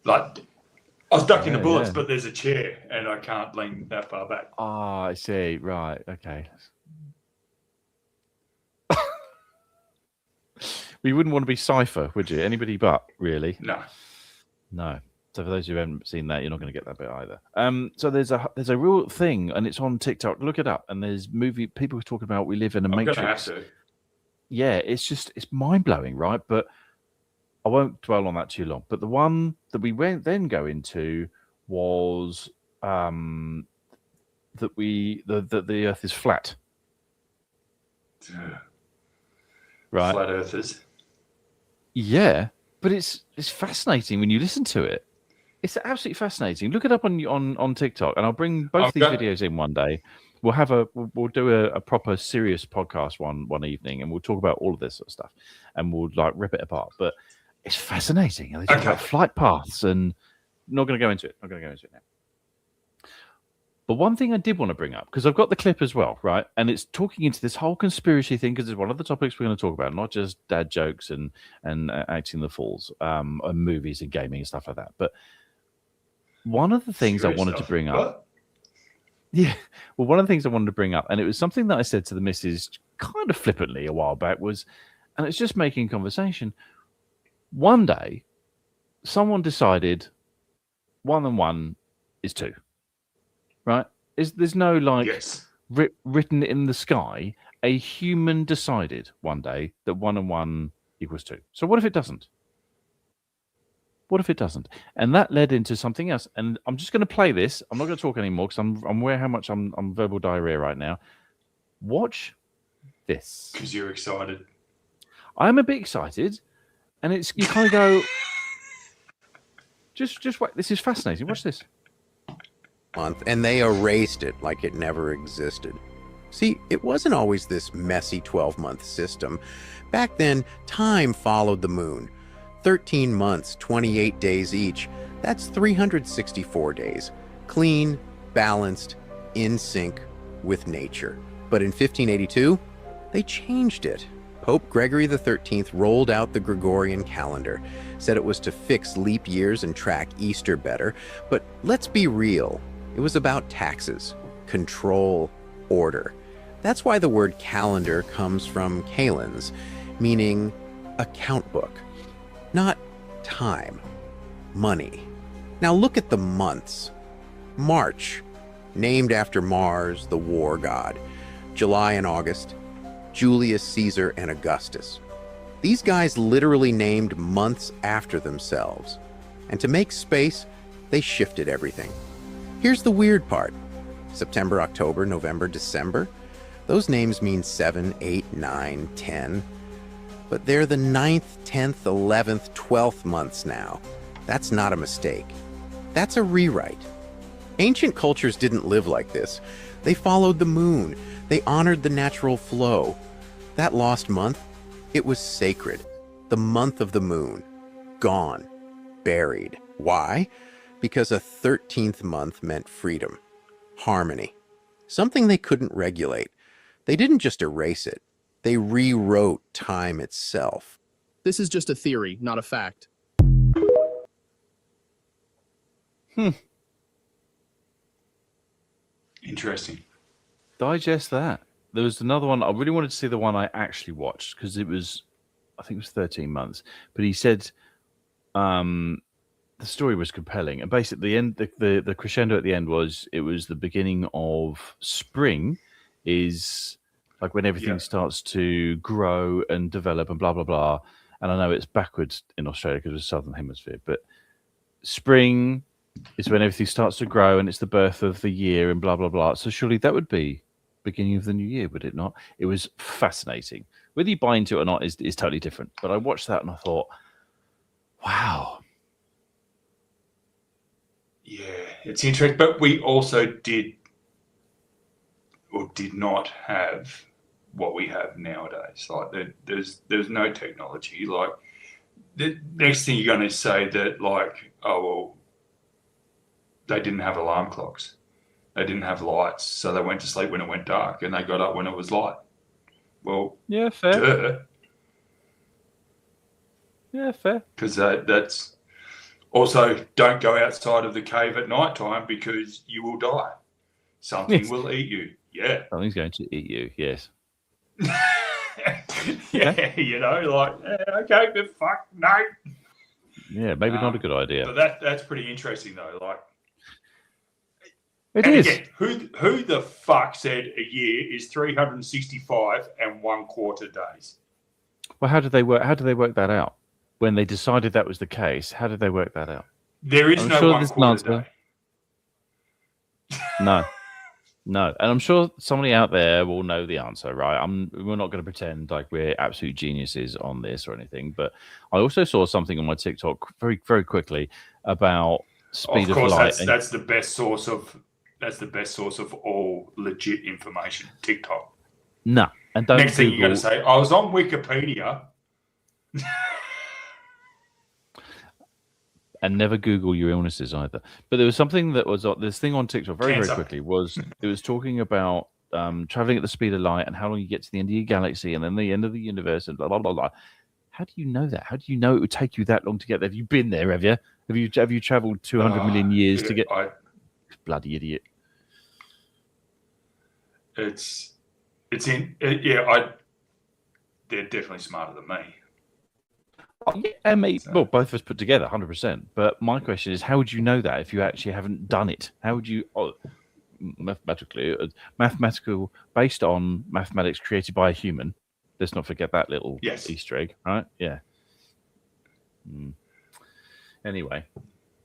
Like, I was ducking the Yeah, bullets, yeah. but there's a chair and I can't lean that far back. Ah, I see. Right. Okay. Well, you wouldn't want to be Cypher, would you? Anybody but, really? No. No. So for those who haven't seen that, you're not going to get that bit either. So there's a real thing, and it's on TikTok. Look it up. And there's people talking about we live in a I'm Matrix. going to have to. Yeah, it's mind blowing, right? But I won't dwell on that too long. But the one that we then go into was that the Earth is flat, right? Flat earthers. Yeah, but it's fascinating when you listen to it. It's absolutely fascinating. Look it up on TikTok, and I'll bring both these videos in one day. We'll do a proper serious podcast one evening, and we'll talk about all of this sort of stuff, and we'll rip it apart. But it's fascinating. And they talk about flight paths, and not going to go into it. Not going to go into it now. But one thing I did want to bring up, because I've got the clip as well, right? And it's talking into this whole conspiracy thing, because it's one of the topics we're going to talk about, not just dad jokes and acting the fools, and movies and gaming and stuff like that. But one of the things I wanted to bring up. Yeah. Well, one of the things I wanted to bring up, and it was something that I said to the missus kind of flippantly a while back, and it's just making conversation. One day, someone decided 1 and 1 is 2. Right? There's no written in the sky. A human decided one day that 1 and 1 equals 2. So what if it doesn't? What if it doesn't? And that led into something else. And I'm just going to play this. I'm not going to talk anymore because I'm aware how much I'm verbal diarrhea right now. Watch this. Because you're excited. I'm a bit excited, and it's you kind of go, just wait. This is fascinating. Watch this. Month, and they erased it like it never existed. See, it wasn't always this messy 12-month system. Back then, time followed the moon. 13 months, 28 days each. That's 364 days. Clean, balanced, in sync with nature. But in 1582, they changed it. Pope Gregory XIII rolled out the Gregorian calendar, said it was to fix leap years and track Easter better. But let's be real, it was about taxes, control, order. That's why the word calendar comes from kalends, meaning account book, not time, money. Now look at the months. March, named after Mars, the war god. July and August, Julius Caesar and Augustus. These guys literally named months after themselves. And to make space, they shifted everything. Here's the weird part. September, October, November, December. Those names mean 7, 8, 9, 10. But they're the 9th, 10th, 11th, 12th months now. That's not a mistake. That's a rewrite. Ancient cultures didn't live like this. They followed the moon. They honored the natural flow. That lost month, it was sacred. The month of the moon. Gone. Buried. Why? Because a 13th month meant freedom. Harmony. Something they couldn't regulate. They didn't just erase it. They rewrote time itself. This is just a theory, not a fact. Interesting. Digest that. There was another one. I really wanted to see the one I actually watched because it was, I think it was 13 months. But he said the story was compelling. And basically, the end, the crescendo at the end was it was the beginning of spring, is like when everything starts to grow and develop and blah, blah, blah. And I know it's backwards in Australia because it's Southern Hemisphere, but spring is when everything starts to grow and it's the birth of the year and blah, blah, blah. So surely that would be beginning of the new year, would it not? It was fascinating. Whether you buy into it or not is totally different. But I watched that and I thought, wow. Yeah, it's interesting. But we also did or did not have what we have nowadays. Like there's no technology. Like the next thing you're going to say that like, oh, well, they didn't have alarm clocks. They didn't have lights, so they went to sleep when it went dark and they got up when it was light. Well, yeah, fair. Duh. Yeah, fair. Because that's also don't go outside of the cave at night time because you will die. Something will eat you. Yeah. Something's going to eat you, yes. Yeah, you know, like, okay, but fuck, no. Yeah, maybe not a good idea. But that's pretty interesting, though. Like, It is. Again, who the fuck said a year is 365 and 1/4 days? Well, how did they work that out? When they decided that was the case, how did they work that out? There is I'm no sure 1/4 day. No. No, and I'm sure somebody out there will know the answer, right? We're not going to pretend like we're absolute geniuses on this or anything, but I also saw something on my TikTok very, very quickly about speed of light. That's the best source of all legit information. TikTok. No, and don't. Next thing you're going to say, I was on Wikipedia. And never Google your illnesses either. But there was something that was this thing on TikTok very quickly was it was talking about traveling at the speed of light and how long you get to the end of your galaxy and then the end of the universe and blah blah blah blah. How do you know that? How do you know it would take you that long to get there? Have you been there? Have you? Have you traveled 200 million years to get? Bloody idiot! They're definitely smarter than me. Oh, yeah, mate. Well, both of us put together, 100%. But my question is, how would you know that if you actually haven't done it? How would you, mathematical, based on mathematics created by a human? Let's not forget that little Easter egg, right? Yeah. Anyway,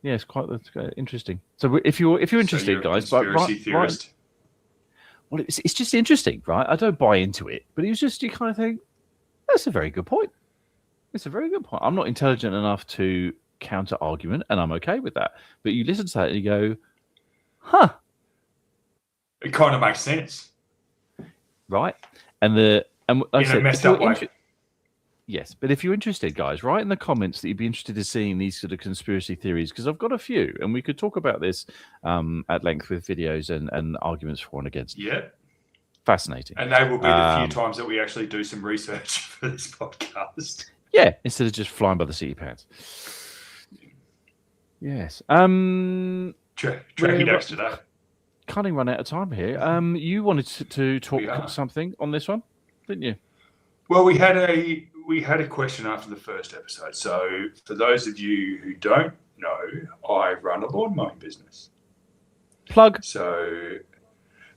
yeah, it's quite interesting. So if you're interested, guys, conspiracy theorist. Well, it's just interesting, right? I don't buy into it, but it was just you kind of think that's a very good point. It's a very good point. I'm not intelligent enough to counter argument, and I'm okay with that. But you listen to that and you go, huh, It kind of makes sense right? And like I in a said, messed if you're up way. yes, but if you're interested, guys, write in the comments that you'd be interested in seeing these sort of conspiracy theories, because I've got a few, and we could talk about this at length with videos and arguments for and against. Yeah. Fascinating. And they will be the few times that we actually do some research for this podcast. Yeah, instead of just flying by the seat of your pants. Yes. Tracking days today. Can't even run out of time here. You wanted to talk are. something on this one, didn't you? Well, we had a question after the first episode. So for those of you who don't know, I run a lawn mowing business. Plug. So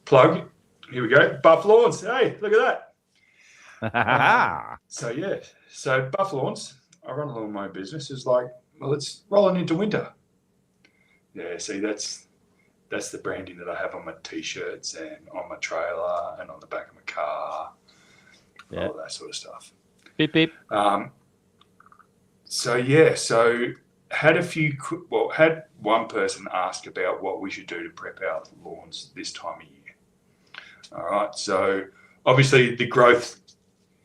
plug. Here we go. Buff Lawns. Hey, look at that. So Buff Lawns. I run a lawn mowing business. It's like, well, it's rolling into winter. Yeah, see, that's the branding that I have on my t-shirts and on my trailer and on the back of my car, all that sort of stuff. Beep beep. So had one person ask about what we should do to prep our lawns this time of year. All right, so obviously the growth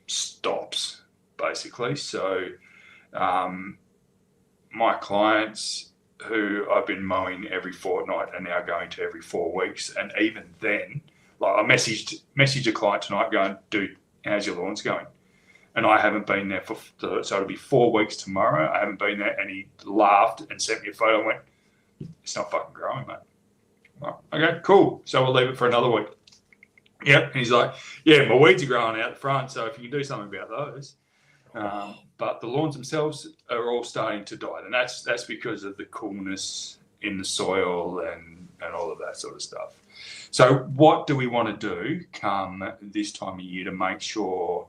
stops basically. So my clients who I've been mowing every fortnight are now going to every 4 weeks. And even then, like I messaged a client tonight going, dude, how's your lawns going? And I haven't been there so it'll be 4 weeks tomorrow. I haven't been there. And he laughed and sent me a photo and went, it's not fucking growing, mate. Well, okay, cool. So we'll leave it for another week. Yep. And he's like, yeah, my weeds are growing out the front. So if you can do something about those. But the lawns themselves are all starting to die, and that's because of the coolness in the soil and all of that sort of stuff. So what do we want to do come this time of year to make sure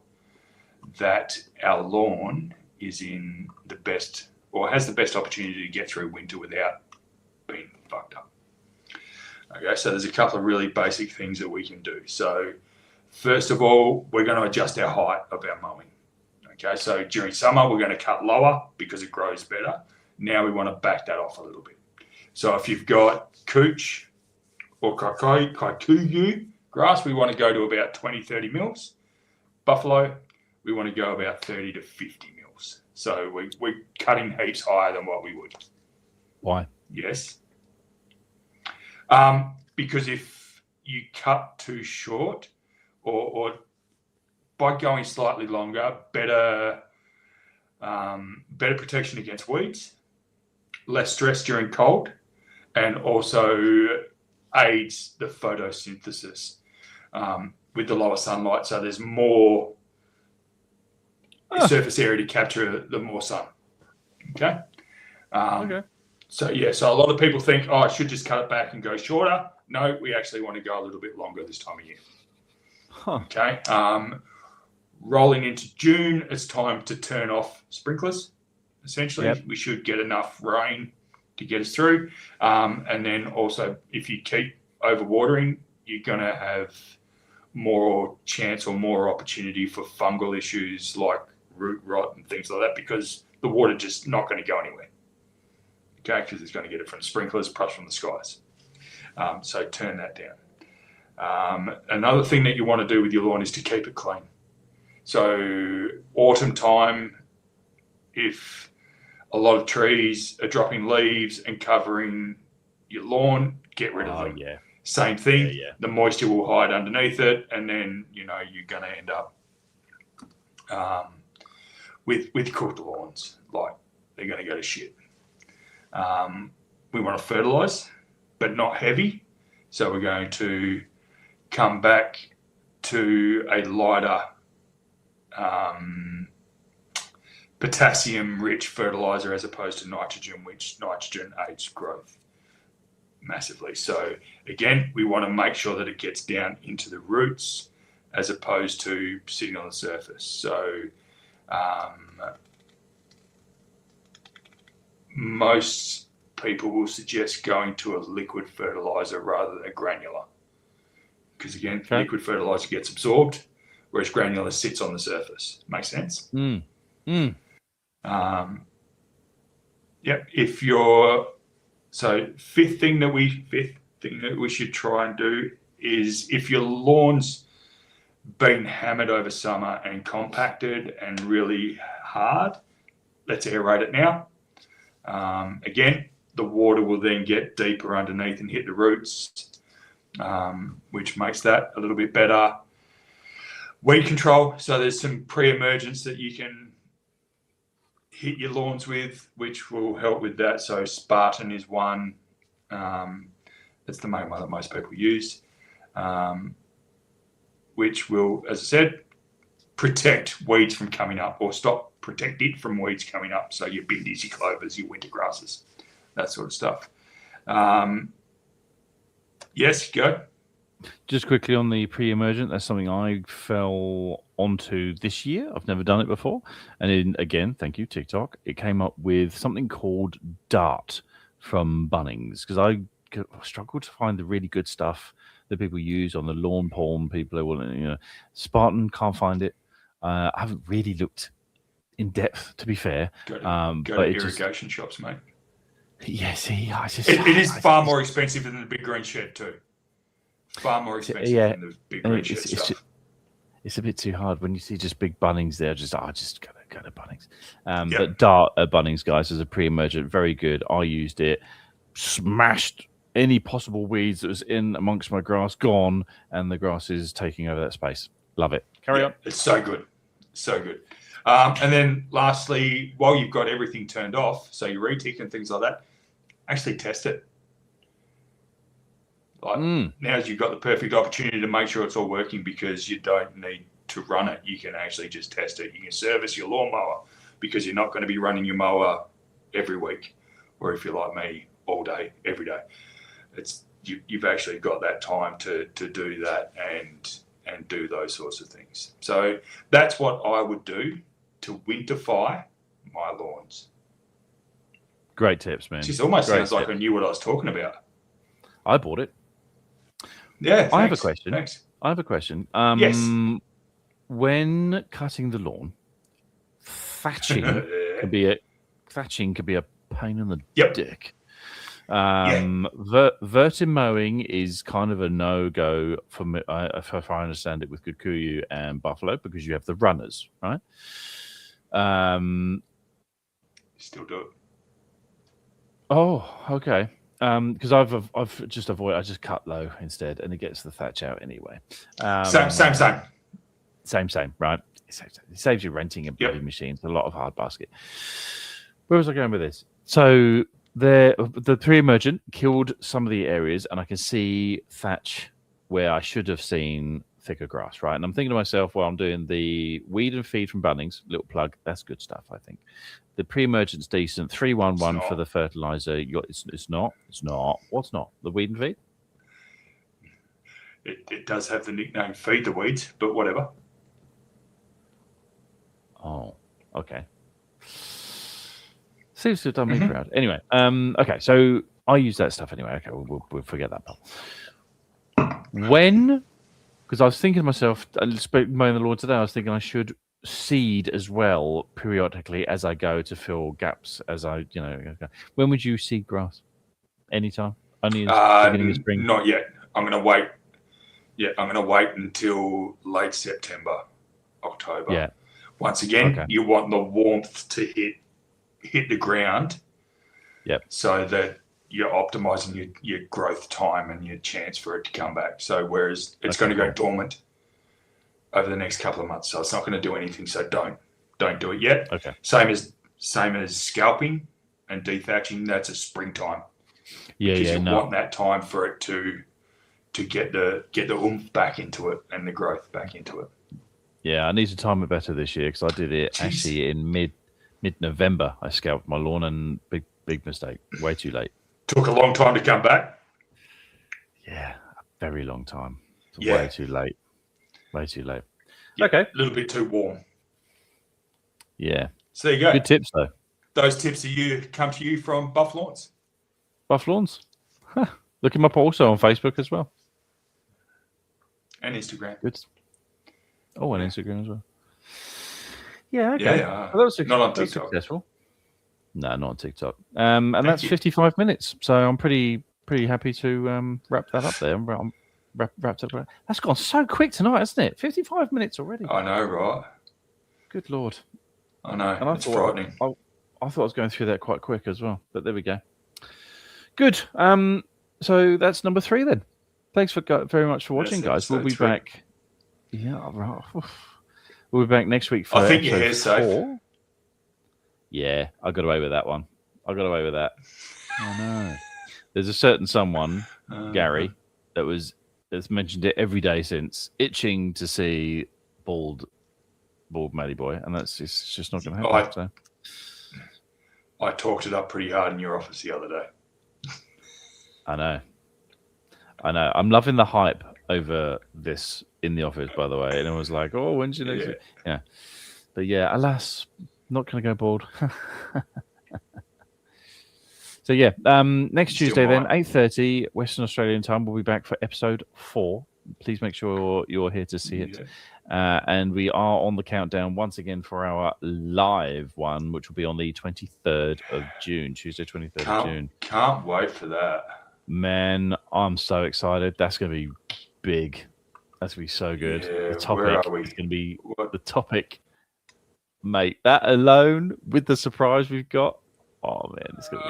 that our lawn is in the best or has the best opportunity to get through winter without being fucked up? Okay, so there's a couple of really basic things that we can do. So first of all, we're going to adjust our height of our mowing. Okay, so during summer, we're going to cut lower because it grows better. Now we want to back that off a little bit. So if you've got cooch or kikuyu grass, we want to go to about 20, 30 mils. Buffalo, we want to go about 30 to 50 mils. So we're cutting heaps higher than what we would. Why? Yes. Because if you cut too short or by going slightly longer, better protection against weeds, less stress during cold, and also aids the photosynthesis with the lower sunlight. So there's more surface area to capture the more sun. Okay. Okay. So a lot of people think, I should just cut it back and go shorter. No, we actually want to go a little bit longer this time of year. Huh. Okay. Rolling into June, it's time to turn off sprinklers. Essentially, we should get enough rain to get us through. And then also, if you keep overwatering, you're going to have more chance or more opportunity for fungal issues like root rot and things like that, because the water just not going to go anywhere. Okay, because it's going to get it from sprinklers plus from the skies. So turn that down. Another thing that you want to do with your lawn is to keep it clean. So autumn time, if a lot of trees are dropping leaves and covering your lawn, get rid of them. Yeah. Same thing. Yeah. The moisture will hide underneath it, and then you're going to end up with cooked lawns, like they're going to go to shit. We want to fertilize, but not heavy. So we're going to come back to a lighter potassium-rich fertilizer as opposed to nitrogen, which nitrogen aids growth massively. So again, we want to make sure that it gets down into the roots as opposed to sitting on the surface. So most people will suggest going to a liquid fertilizer rather than a granular, because again, liquid fertilizer gets absorbed, whereas granular sits on the surface. Make sense? If you're fifth thing that we should try and do is if your lawn's been hammered over summer and compacted and really hard, let's aerate it now. Again, the water will then get deeper underneath and hit the roots, which makes that a little bit better. Weed control. So there's some pre-emergence that you can hit your lawns with, which will help with that. So Spartan is one. That's the main one that most people use, which will, as I said, protect weeds from coming up, or protect it from weeds coming up. So your bindies, your clovers, your winter grasses, that sort of stuff. Yes, go. Just quickly on the pre-emergent, that's something I fell onto this year. I've never done it before. And again, thank you, TikTok. It came up with something called Dart from Bunnings, because I struggled to find the really good stuff that people use on the lawn porn. People are willing, Spartan, can't find it. I haven't really looked in depth, to be fair. Go to irrigation shops, mate. Yeah, see, it is far more expensive than the big green shed too. Far more expensive than the big green shed stuff. It's a bit too hard when you see just big Bunnings there. Just go to Bunnings. But Dart at Bunnings, guys, is a pre-emergent, very good. I used it, smashed any possible weeds that was in amongst my grass, gone, and the grass is taking over that space. Love it. Carry on. It's so good, so good. And then lastly, while you've got everything turned off, so your retic and things like that, actually test it. Now's you've got the perfect opportunity to make sure it's all working, because you don't need to run it. You can actually just test it. You can service your lawnmower, because you're not going to be running your mower every week, or if you're like me, all day, every day. You've actually got that time to do that and do those sorts of things. So that's what I would do to winterfy my lawns. Great tips, man. It almost sounds like I knew what I was talking about. I bought it. Yeah, thanks. I have a question. Thanks. I have a question. Yes. When cutting the lawn, thatching could be a pain in the dick. Vertimowing is kind of a no-go for me, if I understand it, with Kikuyu and Buffalo, because you have the runners, right? Still do it. Oh, okay. Because I've just avoided. I just cut low instead, and it gets the thatch out anyway. Same. Right. It saves you renting a bloody machine. It's a lot of hard basket. Where was I going with this? So the pre-emergent killed some of the areas, and I can see thatch where I should have seen thicker grass. Right. And I'm thinking to myself, well, I'm doing the weed and feed from Bunnings. Little plug. That's good stuff, I think. The pre-emergent's decent. 311 for the fertilizer. It's not. What's not? The weed and feed? It does have the nickname Feed the Weeds, but whatever. Oh, okay. Seems to have done me proud. Anyway, okay, so I use that stuff anyway. Okay, we'll forget that part. Because I was thinking to myself, mowing the lawn today, I was thinking I should seed as well periodically as I go to fill gaps as I, When would you seed grass? Anytime? Only in the beginning of spring? Not yet. I'm going to wait. Yeah, I'm going to wait until late September, October. Yeah. Once again, you want the warmth to hit the ground. Yep. So that you're optimizing your growth time and your chance for it to come back. So whereas it's going to go dormant over the next couple of months, so it's not going to do anything. So don't do it yet. Okay. Same as scalping and dethatching. That's a springtime. You want that time for it to get the oomph back into it and the growth back into it. Yeah, I need to time it better this year, because I did it actually in mid-November. I scalped my lawn, and big mistake. Way too late. Took a long time to come back. Yeah, a very long time. Yeah. Way too late. Yeah, okay. A little bit too warm. Yeah. So there you go. Good tips, though. Those tips come to you from Buff Lawns. Buff Lawns. Huh. Look him up also on Facebook as well. And Instagram. Good. Oh, and Instagram as well. Yeah, okay. Yeah, Well, that was not on that was TikTok. successful. No, not on TikTok. And Thank that's you. 55 minutes. So I'm pretty happy to wrap that up there. I'm wrapped up. That's gone so quick tonight, hasn't it? 55 minutes already. I know, right? Good Lord. I know. And I It's thought, frightening. I thought I was going through that quite quick as well. But there we go. Good. So that's number 3 then. Thanks very much for watching, guys. We'll be episode 3. back. Yeah, right. We'll be back next week for I think your episode hair's safe. 4. Yeah, I got away with that one. I got away with that. Oh no. There's a certain someone, Gary, that's mentioned it every day since, itching to see bald Matty Boy, and it's just not going to happen. I talked it up pretty hard in your office the other day. I know. I'm loving the hype over this in the office, by the way. And it was like, oh, when's your next? Yeah. But yeah, alas, not going to go bald. So yeah, next Still Tuesday then, might. 8:30 Western Australian time, we'll be back for episode 4. Please make sure you're here to see it. And we are on the countdown once again for our live one, which will be on the 23rd of June, Tuesday, 23rd of June. Can't wait for that. Man, I'm so excited. That's going to be big. That's going to be so good. Yeah, The topic where are we? is going to be What? the topic, mate. That alone with the surprise we've got. Oh man, it's going to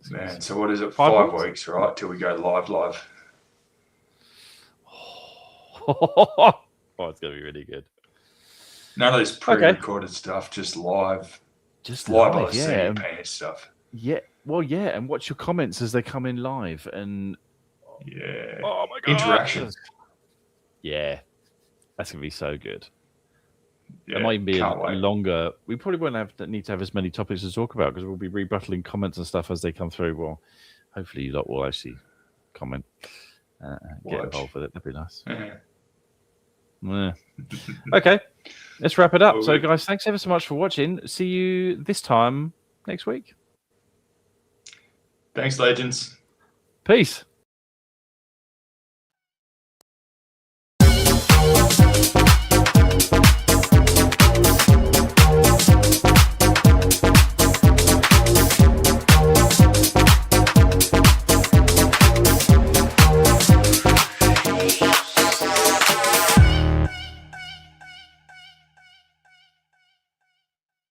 be. Man, so what is it? 5 5 weeks? weeks, right? Till we go live. Oh, it's going to be really good. None of this pre-recorded stuff, just live. Just live live, on the yeah. CPS stuff. Yeah, well, yeah, and watch your comments as they come in live, and Yeah. oh my god, Interaction. Yeah, that's gonna be so good. Yeah, It might even be a can't wait. longer. We probably won't need to have as many topics to talk about because we'll be rebuttaling comments and stuff as they come through. Well, hopefully you lot will actually comment, get Watch. involved with it. That'd be nice. Yeah. Yeah. Okay, let's wrap it up. Well, So, guys, thanks ever so much for watching. See you this time next week. Thanks, legends. Peace.